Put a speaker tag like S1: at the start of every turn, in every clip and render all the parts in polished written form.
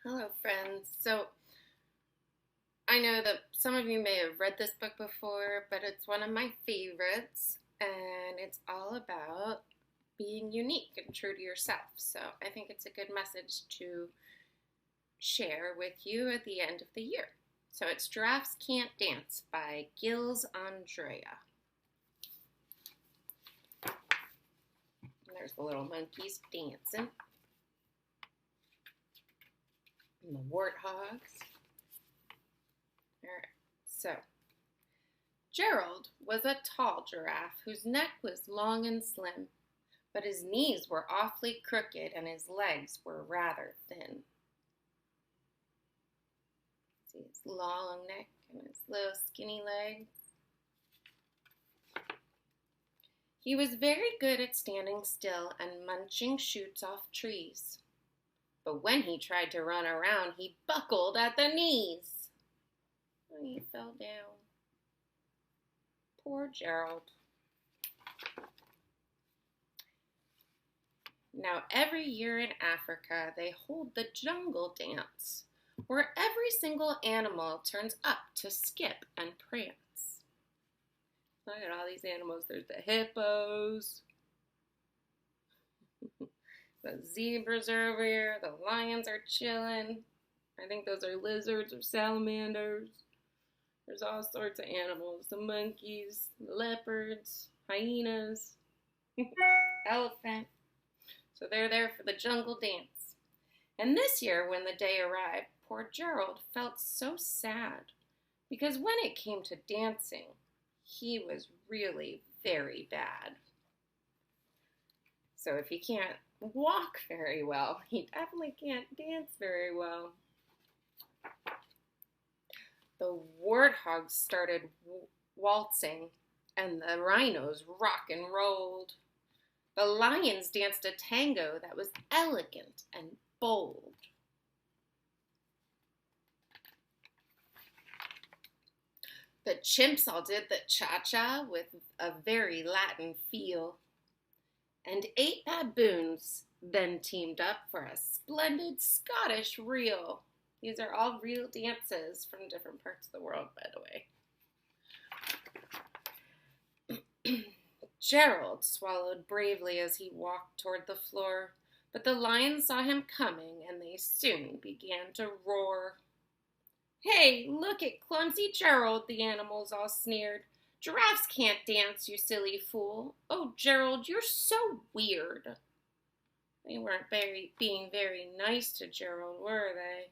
S1: Hello, friends. So, I know that some of you may have read this book before, but it's one of my favorites, and it's all about being unique and true to yourself. So, I think it's a good message to share with you at the end of the year. So, it's Giraffes Can't Dance by Giles Andreae. And there's the little monkeys dancing, and the warthogs. All right, so Gerald was a tall giraffe whose neck was long and slim, but his knees were awfully crooked and his legs were rather thin. See his long neck and his little skinny legs. He was very good at standing still and munching shoots off trees. But when he tried to run around, he buckled at the knees. And he fell down. Poor Gerald. Now, every year in Africa, they hold the jungle dance, where every single animal turns up to skip and prance. Look at all these animals. There's the hippos. The zebras are over here. The lions are chilling. I think those are lizards or salamanders. There's all sorts of animals. The monkeys, the leopards, hyenas, elephant. So they're there for the jungle dance. And this year, when the day arrived, poor Gerald felt so sad because when it came to dancing, he was really very bad. So if he can't walk very well, he definitely can't dance very well. The warthogs started waltzing, and the rhinos rock and rolled. The lions danced a tango that was elegant and bold. The chimps all did the cha-cha with a very Latin feel. And 8 baboons then teamed up for a splendid Scottish reel. These are all real dances from different parts of the world, by the way. Gerald swallowed bravely as he walked toward the floor, but the lions saw him coming and they soon began to roar. Hey, look at clumsy Gerald, the animals all sneered. Giraffes can't dance, you silly fool. Oh, Gerald, you're so weird. They weren't being very nice to Gerald, were they?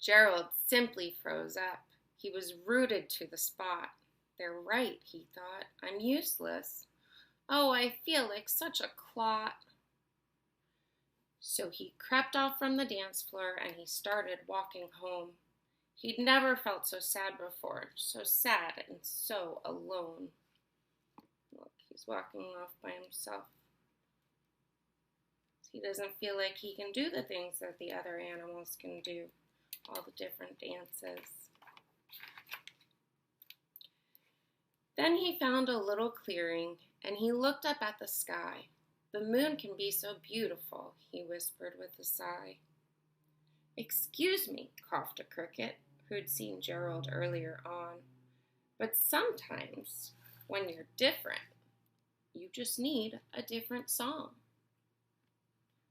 S1: Gerald simply froze up. He was rooted to the spot. They're right, he thought. I'm useless. Oh, I feel like such a clot. So he crept off from the dance floor and he started walking home. He'd never felt so sad before, so sad and so alone. Look, he's walking off by himself. He doesn't feel like he can do the things that the other animals can do. All the different dances. Then he found a little clearing and he looked up at the sky. The moon can be so beautiful, he whispered with a sigh. Excuse me, coughed a cricket who'd seen Gerald earlier on, but sometimes when you're different, you just need a different song.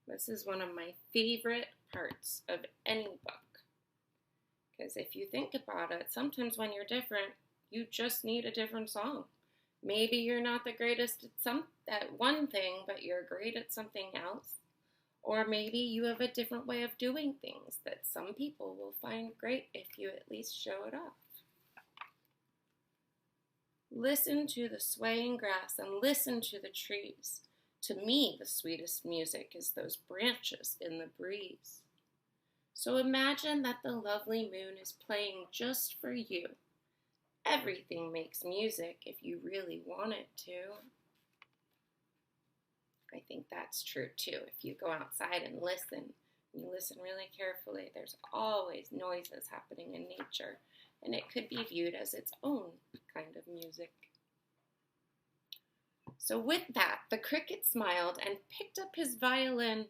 S1: This is one of my favorite parts of any book. Because if you think about it, sometimes when you're different, you just need a different song. Maybe you're not the greatest at one thing, but you're great at something else. Or maybe you have a different way of doing things that some people will find great if you at least show it off. Listen to the swaying grass and listen to the trees. To me, the sweetest music is those branches in the breeze. So imagine that the lovely moon is playing just for you. Everything makes music if you really want it to. I think that's true too. If you go outside and listen really carefully, there's always noises happening in nature, and it could be viewed as its own kind of music. So with that, the cricket smiled and picked up his violin.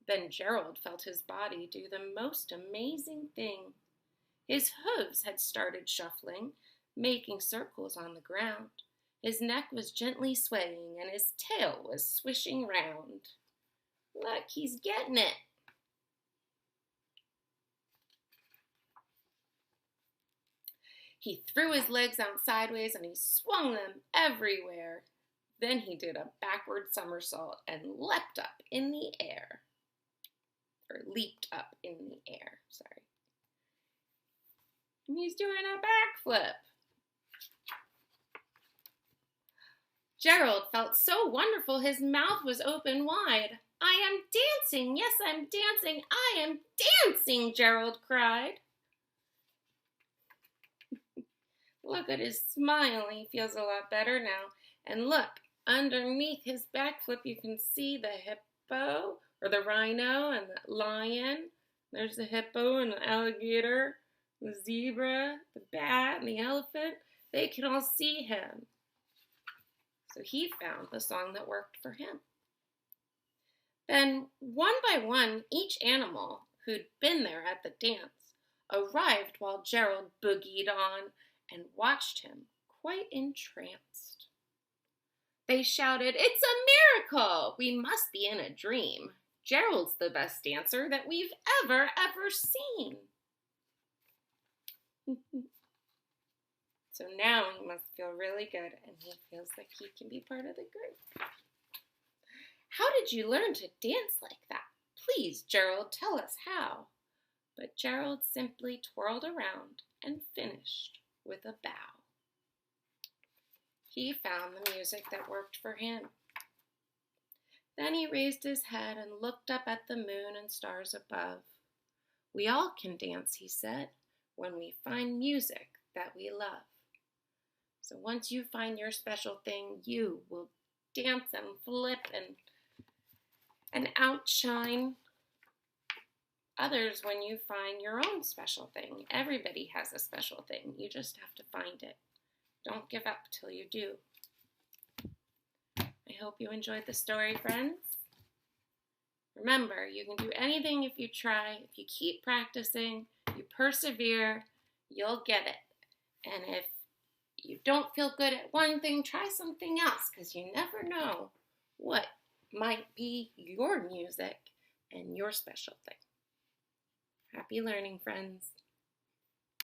S1: Then Gerald felt his body do the most amazing thing. His hooves had started shuffling, making circles on the ground. His neck was gently swaying, and his tail was swishing round. Look, he's getting it. He threw his legs out sideways, and he swung them everywhere. Then he did a backward somersault and leapt up in the air. Sorry. And he's doing a backflip. Gerald felt so wonderful his mouth was open wide. I am dancing, yes, I'm dancing, I am dancing, Gerald cried. Look at his smile, he feels a lot better now. And look, underneath his backflip you can see the hippo, or the rhino, and the lion. There's the hippo and the alligator, the zebra, the bat, and the elephant. They can all see him. So he found the song that worked for him. Then, one by one, each animal who'd been there at the dance arrived while Gerald boogied on and watched him, quite entranced. They shouted, "It's a miracle! We must be in a dream. Gerald's the best dancer that we've ever seen." So now he must feel really good, and he feels like he can be part of the group. How did you learn to dance like that? Please, Gerald, tell us how. But Gerald simply twirled around and finished with a bow. He found the music that worked for him. Then he raised his head and looked up at the moon and stars above. We all can dance, he said, when we find music that we love. So once you find your special thing, you will dance and flip and outshine others when you find your own special thing. Everybody has a special thing. You just have to find it. Don't give up till you do. I hope you enjoyed the story, friends. Remember, you can do anything if you try. If you keep practicing, you persevere, you'll get it. And if you don't feel good at one thing, try something else, because you never know what might be your music and your special thing. Happy learning, friends.